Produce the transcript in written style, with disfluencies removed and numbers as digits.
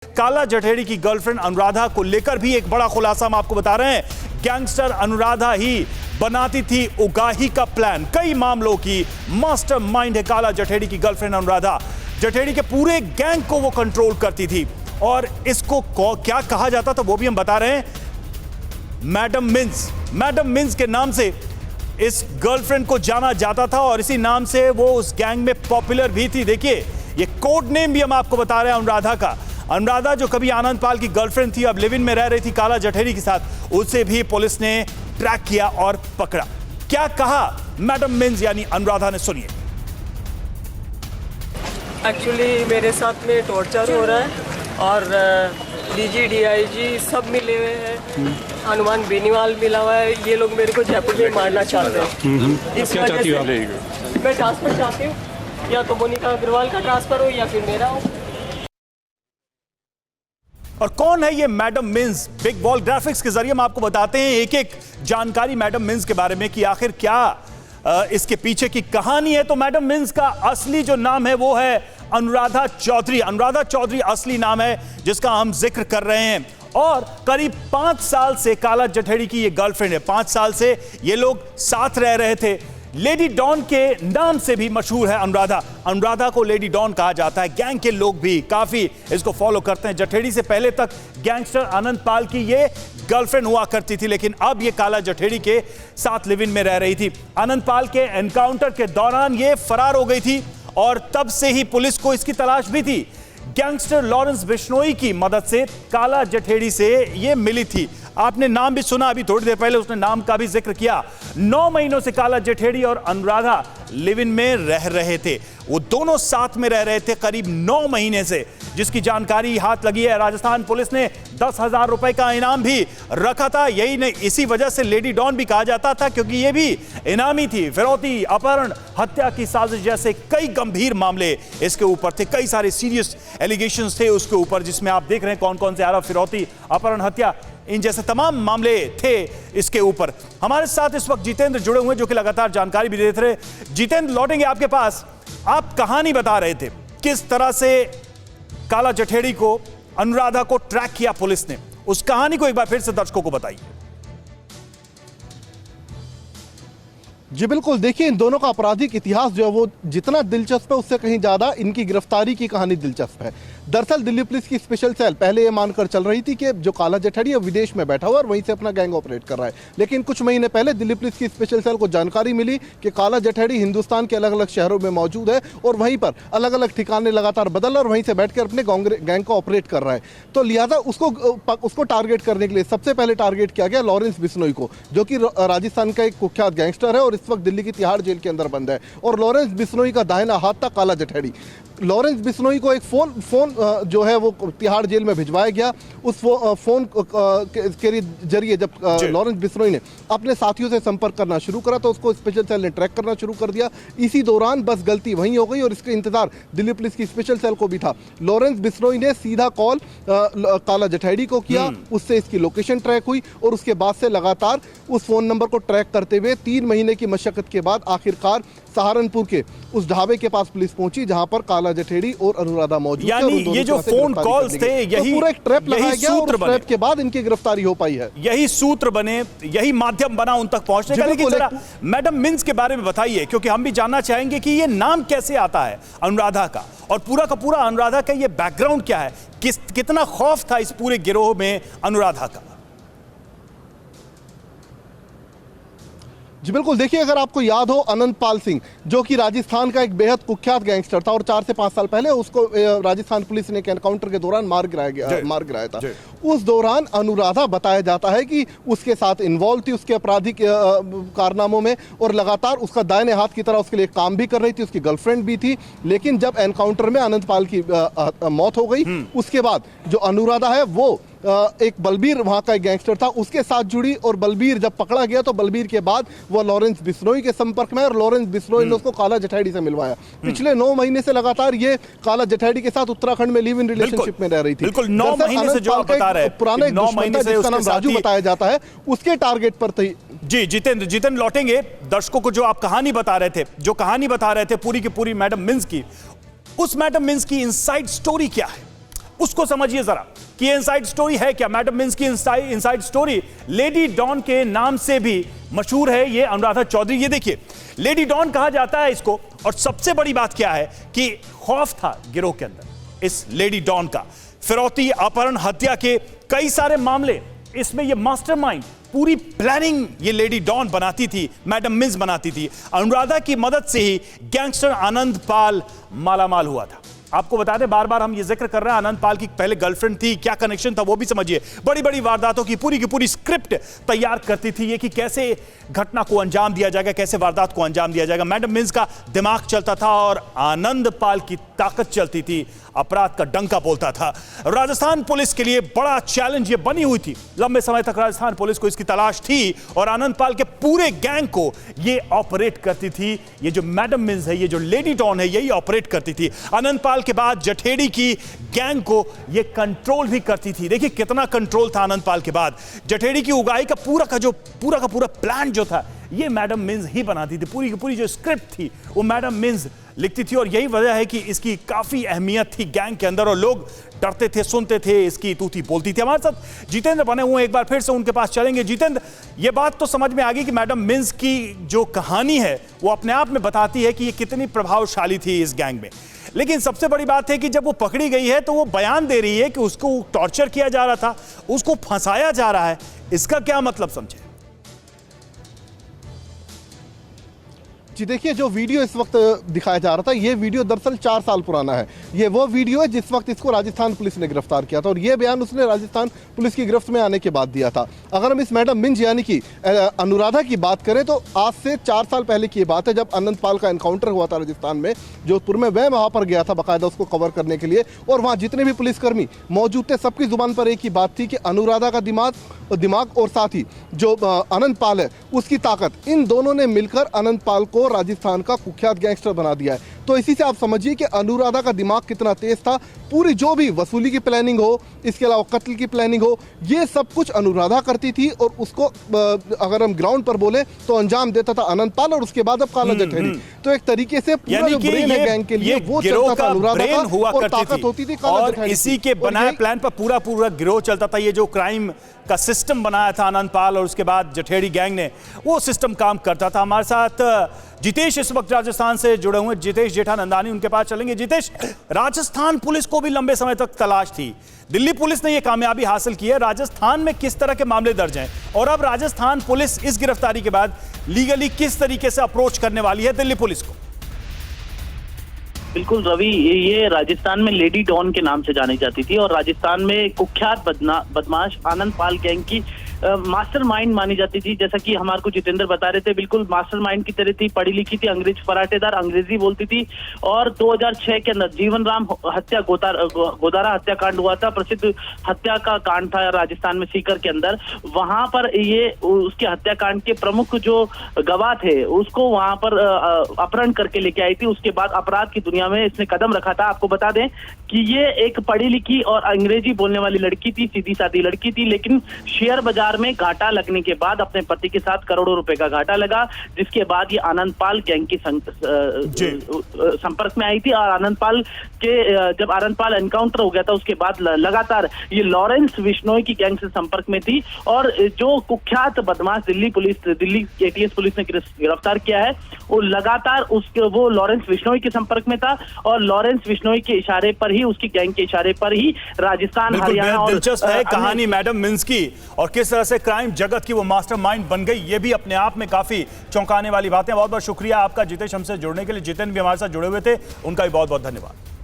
काला जठेड़ी की गर्लफ्रेंड अनुराधा को लेकर भी एक बड़ा खुलासा हम आपको बता रहे हैं। गैंगस्टर अनुराधा ही बनाती थी उगाही का प्लान। कई मामलों की मास्टरमाइंड है काला जठेड़ी की गर्लफ्रेंड अनुराधा। जठेड़ी के पूरे गैंग को वो कंट्रोल करती थी और इसको क्या कहा जाता था वो भी हम बता रहे हैं। मैडम मिन्स के नाम से इस गर्लफ्रेंड को जाना जाता था और इसी नाम से वो उस गैंग में पॉपुलर भी थी। देखिए ये कोड नेम भी हम आपको बता रहे हैं अनुराधा का। अनुराधा जो कभी आनंदपाल की गर्लफ्रेंड थी, अब लिव इन में रह रही थी काला जठेड़ी के साथ, उसे भी पुलिस ने ट्रैक किया और पकड़ा। क्या कहा मैडम मिन्स यानी अनुराधा ने, सुनिए। एक्चुअली मेरे साथ में टॉर्चर हो रहा है और डीजी डीआईजी सब मिले हुए हैं, हनुमान बेनीवाल मिला हुआ है। ये लोग मेरे को जयपुर में मारना चाहते हैं। इस क्या चाहती हो आप? मैं ट्रांसफर चाहती हूँ, या तो मोनिका अग्रवाल का ट्रांसफर हो या फिर मेरा हो। और कौन है ये madam mince? Big wall graphics के जरिए हम आपको बताते हैं एक एक जानकारी मैडम मिन्स के बारे में कि आखिर क्या इसके पीछे की कहानी है। तो मैडम मिन्स का असली जो नाम है वो है अनुराधा चौधरी। अनुराधा चौधरी असली नाम है जिसका हम जिक्र कर रहे हैं और करीब 5 साल से काला जठेड़ी की ये गर्लफ्रेंड है। 5 साल से ये लोग साथ रह रहे थे। लेडी डॉन के नाम से भी मशहूर है अनुराधा। अनुराधा को लेडी डॉन कहा जाता है। गैंग के लोग भी काफी इसको फॉलो करते हैं। जठेड़ी से पहले तक गैंगस्टर आनंदपाल की ये गर्लफ्रेंड हुआ करती थी, लेकिन अब ये काला जठेड़ी के साथ लिव इन में रह रही थी। आनंदपाल के एनकाउंटर के दौरान ये फरार हो गई थी और तब से ही पुलिस को इसकी तलाश भी थी। गैंगस्टर लॉरेंस बिश्नोई की मदद से काला जठेड़ी से ये मिली थी। आपने नाम भी सुना, अभी थोड़ी देर पहले उसने नाम का भी जिक्र किया। 9 महीनों से काला जठेड़ी और अनुराधा लिव इन में रह रहे थे। वो दोनों साथ में रह रहे थे करीब 9 महीने से, जिसकी जानकारी हाथ लगी है। राजस्थान पुलिस ने 10,000 रुपए का इनाम भी रखा था। यही नहीं, इसी वजह से लेडी डॉन भी कहा जाता था क्योंकि ये भी इनामी थी। फिरौती, अपहरण, हत्या की साजिश जैसे कई गंभीर मामले इसके ऊपर थे। कई सारे सीरियस एलिगेशंस थे उसके ऊपर, जिसमें आप देख रहे हैं कौन कौन से आरोप, फिरौती, अपहरण, हत्या, इन जैसे तमाम मामले थे इसके ऊपर। हमारे साथ इस वक्त जितेंद्र जुड़े हुए जो कि लगातार जानकारी भी देते रहे। जितेंद्र, लौटेंगे आपके पास। आप कहानी बता रहे थे किस तरह से काला जठेड़ी को, अनुराधा को ट्रैक किया पुलिस ने। उस कहानी को एक बार फिर से दर्शकों को बताइए। जी बिल्कुल, देखिए इन दोनों का आपराधिक इतिहास जो है वो जितना दिलचस्प है उससे कहीं ज़्यादा इनकी गिरफ्तारी की कहानी दिलचस्प है। दरअसल दिल्ली पुलिस की स्पेशल सेल पहले ये मानकर चल रही थी कि जो काला जठेड़ी है विदेश में बैठा हुआ और वहीं से अपना गैंग ऑपरेट कर रहा है। लेकिन कुछ महीने पहले दिल्ली पुलिस की स्पेशल सेल को जानकारी मिली कि काला जठेड़ी हिंदुस्तान के अलग अलग शहरों में मौजूद है और वहीं पर अलग अलग ठिकाने लगातार बदल और वहीं से बैठकर अपने गैंग को ऑपरेट कर रहा है। तो लिहाजा उसको टारगेट करने के लिए सबसे पहले टारगेट किया गया लॉरेंस बिश्नोई को, जो कि राजस्थान का एक कुख्यात गैंगस्टर है और इस वक्त दिल्ली की तिहाड़ जेल के अंदर बंद है। और लॉरेंस बिश्नोई का दाहिना हाथ था काला जठेड़ी। लॉरेंस बिश्नोई को एक फोन जो है वो तिहाड़ जेल में भिजवाया गया। उस फोन के जरिए जब लॉरेंस बिश्नोई ने अपने साथियों से संपर्क करना शुरू करा तो उसको स्पेशल सेल ने ट्रैक करना शुरू कर दिया। इसी दौरान बस गलती वहीं हो गई और इसका इंतजार दिल्ली पुलिस की स्पेशल सेल को भी था। लॉरेंस बिश्नोई ने सीधा कॉल काला जठेड़ी को किया, उससे इसकी लोकेशन ट्रैक हुई और उसके बाद से लगातार उस फोन नंबर को ट्रैक करते हुए 3 महीने की मशक्कत के बाद आखिरकार सहारनपुर के उस ढाबे के पास पुलिस पहुंची जहां पर काला जठेड़ी और अनुराधा मौजूद थे। यानी ये जो फोन कॉल्स थे यही पूरा एक ट्रैप लगाया गया और सूत्र ट्रैप के बाद इनकी गिरफ्तारी हो पाई है। यही सूत्र बने, यही माध्यम बना उन तक पहुंचने का। लेकिन जरा मैडम मिन्स के बारे में बताइए, क्योंकि हम भी जानना चाहेंगे कि ये नाम कैसे आता है अनुराधा का और पूरा का पूरा अनुराधा का ये बैकग्राउंड क्या है, कितना खौफ था इस पूरे गिरोह में अनुराधा का। जी बिल्कुल, देखिए अगर आपको याद हो आनंदपाल सिंह जो कि राजस्थान का एक बेहद कुख्यात गैंगस्टर था और 4 से 5 साल पहले उसको राजस्थान पुलिस ने एक एनकाउंटर के दौरान मार गिराया था। उस दौरान अनुराधा बताया जाता है कि उसके साथ इन्वॉल्व थी उसके आपराधिक कारनामों में और लगातार उसका दाहिने हाथ की तरह उसके लिए काम भी कर रही थी, उसकी गर्लफ्रेंड भी थी। लेकिन जब एनकाउंटर में आनंदपाल की मौत हो गई उसके बाद जो अनुराधा है वो एक बलबीर वहां का एक गैंगस्टर था उसके साथ जुड़ी और बलबीर जब पकड़ा गया तो बलबीर के बाद वो लॉरेंस बिश्नोई के संपर्क में और लॉरेंस बिश्नोई ने उसको काला जठेड़ी से मिलवाया। पिछले 9 महीने से लगातार ये काला जठेड़ी के साथ उत्तराखंड में लिव इन रिलेशनशिप में रह रही थी। बिल्कुल 9 महीने से जो आप बता रहे हैं, पुराना एक दुश्मन था जिसका नाम राजू बताया जाता है, उसके टारगेट पर थी। जी जितेंद्र लौटेंगे दर्शकों को। जो आप कहानी बता रहे थे पूरी की पूरी मैडम मिन्स की, उस मैडम मिन्स की इनसाइड स्टोरी क्या है, उसको समझिए जरा कि ये इनसाइड स्टोरी है क्या। मैडम मिन्स की इनसाइड स्टोरी लेडी डॉन के नाम से भी मशहूर है ये अनुराधा चौधरी। ये देखिए, लेडी डॉन कहा जाता है इसको, और सबसे बड़ी बात क्या है कि खौफ था गिरोह के अंदर इस लेडी डॉन का। फिरौती, अपहरण, हत्या के कई सारे मामले, इसमें ये मास्टरमाइंड, पूरी प्लानिंग ये लेडी डॉन बनाती थी, मैडम मिन्स बनाती थी। अनुराधा की मदद से ही गैंगस्टर आनंद पाल मालामाल हुआ था। आपको बता दें, बार बार हम ये जिक्र कर रहे हैं, आनंद पाल की पहले गर्लफ्रेंड थी, क्या कनेक्शन था वो भी समझिए। बड़ी बड़ी वारदातों की पूरी स्क्रिप्ट तैयार करती थी ये कि कैसे घटना को अंजाम दिया जाएगा, कैसे वारदात को अंजाम दिया जाएगा। मैडम मिन्स का दिमाग चलता था और आनंद पाल की ताकत चलती थी, अपराध का डंका बोलता था। राजस्थान पुलिस के लिए बड़ा चैलेंज ये बनी हुई थी। लंबे समय तक राजस्थान पुलिस को इसकी तलाश थी और आनंद पाल के पूरे गैंग को ये ऑपरेट करती थी। ये जो मैडम मिन्स है, ये जो लेडी डॉन है, यही ऑपरेट करती थी। आनंद पाल के बाद जठेड़ी की गैंग को ये कंट्रोल भी करती थी। देखिए कितना कंट्रोल था आनंद पाल के बाद। जठेड़ी की उगाई का पूरा प्लान जो था, ये मैडम मिन्स ही बनाती थी। पूरी की पूरी जो स्क्रिप्ट थी वो मैडम मिन्स लिखती थी, और यही वजह है कि इसकी काफी अहमियत थी गैंग के अंदर, और लोग डरते थे, सुनते थे, इसकी तूती बोलती थी। हमारे साथ जितेंद्र बने हुए, एक बार फिर से उनके पास चलेंगे। जितेंद्र, ये बात तो समझ में आ गई कि मैडम मिन्स की जो कहानी है वो अपने आप में बताती है कि ये कितनी प्रभावशाली थी इस गैंग में। लेकिन सबसे बड़ी बात है कि जब वो पकड़ी गई है तो वो बयान दे रही है कि उसको टॉर्चर किया जा रहा था, उसको फंसाया जा रहा है। इसका क्या मतलब समझे? जी देखिए, जो वीडियो इस वक्त दिखाया जा रहा था, ये वीडियो दरअसल 4 साल पुराना है। ये वो वीडियो है जिस वक्त इसको राजस्थान पुलिस ने गिरफ्तार किया था, और ये बयान उसने राजस्थान पुलिस की गिरफ्त में आने के बाद दिया था। अगर हम इस मैडम मिन्स यानी कि अनुराधा की बात करें तो आज से 4 साल पहले की बात है, जब आनंद पाल का एनकाउंटर हुआ था राजस्थान में, जोधपुर में। मैं वहाँ पर गया था बाकायदा उसको कवर करने के लिए, और वहाँ जितने भी पुलिसकर्मी मौजूद थे, सबकी जुबान पर एक ही बात थी कि अनुराधा का दिमाग और साथ ही जो आनंद पाल है उसकी ताकत, इन दोनों ने मिलकर आनंद पाल को राजस्थान का कुख्यात गैंगस्टर बना दिया है। तो इसी से आप समझिए कि अनुराधा का दिमाग कितना तेज था। पूरी जो भी वसूली की प्लानिंग हो, इसके अलावा कत्ल की प्लानिंग हो, ये सब कुछ अनुराधा करती थी, और उसको अगर हम ग्राउंड पर बोले तो अंजाम देता था आनंद पाल, और उसके बाद अब काला जठेड़ी। तो एक तरीके से पूरा जो ब्रेन है गैंग के लिए वो चलता था अनुराधा का, हुआ और करती ताकत होती थी काला और जठेड़ी। इसी के बनाए प्लान पर पूरा गिरोह चलता था। ये जो क्राइम का सिस्टम बनाया था आनंद पाल और उसके बाद जठेड़ी गैंग ने, वो सिस्टम काम करता था। हमारे साथ जितेश इस वक्त राजस्थान से जुड़े हुए, जितेश जेठानंदानी, उनके पास चलेंगे। जितेश, राजस्थान पुलिस को भी लंबे समय तक तलाश थी, दिल्ली पुलिस ने यह कामयाबी हासिल की है। राजस्थान में किस तरह के मामले दर्ज हैं, और अब राजस्थान पुलिस इस गिरफ्तारी के बाद लीगली किस तरीके से अप्रोच करने वाली है दिल्ली पुलिस को? बिल्कुल रवि, ये राजस्थान में लेडी डॉन के नाम से जानी जाती थी, और राजस्थान में कुख्यात बदमाश आनंद पाल गैंग की मास्टरमाइंड मानी जाती थी। जैसा कि हमारे को जितेंद्र बता रहे थे, बिल्कुल मास्टरमाइंड की तरह थी, पढ़ी लिखी थी, अंग्रेज फराटेदार, अंग्रेजी बोलती थी। और 2006 के अंदर जीवन राम हत्या गोदारा हत्याकांड हुआ था, प्रसिद्ध हत्या का कांड था राजस्थान में सीकर के अंदर। वहां पर ये उसके हत्याकांड के प्रमुख जो गवाह थे उसको वहां पर अपहरण करके लेके आई थी। उसके बाद अपराध की दुनिया में इसने कदम रखा था। आपको बता दें कि ये एक पढ़ी लिखी और अंग्रेजी बोलने वाली लड़की थी, सीधी सादी लड़की थी, लेकिन शेयर बाजार में घाटा लगने के बाद अपने पति के साथ करोड़ों रुपए का घाटा लगा, जिसके बाद ये आनंद पाल गैंग के संपर्क में आई थी। और आनंद पाल के जब आनंद पाल एनकाउंटर हो गया था उसके बाद लगातार ये लॉरेंस विश्नोई की गैंग से संपर्क में थी, और जो कुख्यात बदमाश दिल्ली एटीएस पुलिस ने गिरफ्तार किया है, वो लगातार वो लॉरेंस विश्नोई के संपर्क में था, और लॉरेंस विश्नोई के इशारे पर ही, उसकी गैंग के इशारे पर ही राजस्थान, हरियाणा और दिलचस्प है कहानी मैडम मिन्स की, और किस तरह से क्राइम जगत की वो मास्टरमाइंड बन गई, ये भी अपने आप में काफी चौंकाने वाली बातें। बहुत बहुत शुक्रिया आपका जितेश, हमसे जुड़ने के लिए। जितेंद्र भी हमारे साथ जुड़े हुए थे, उनका भी बहुत बहुत धन्यवाद।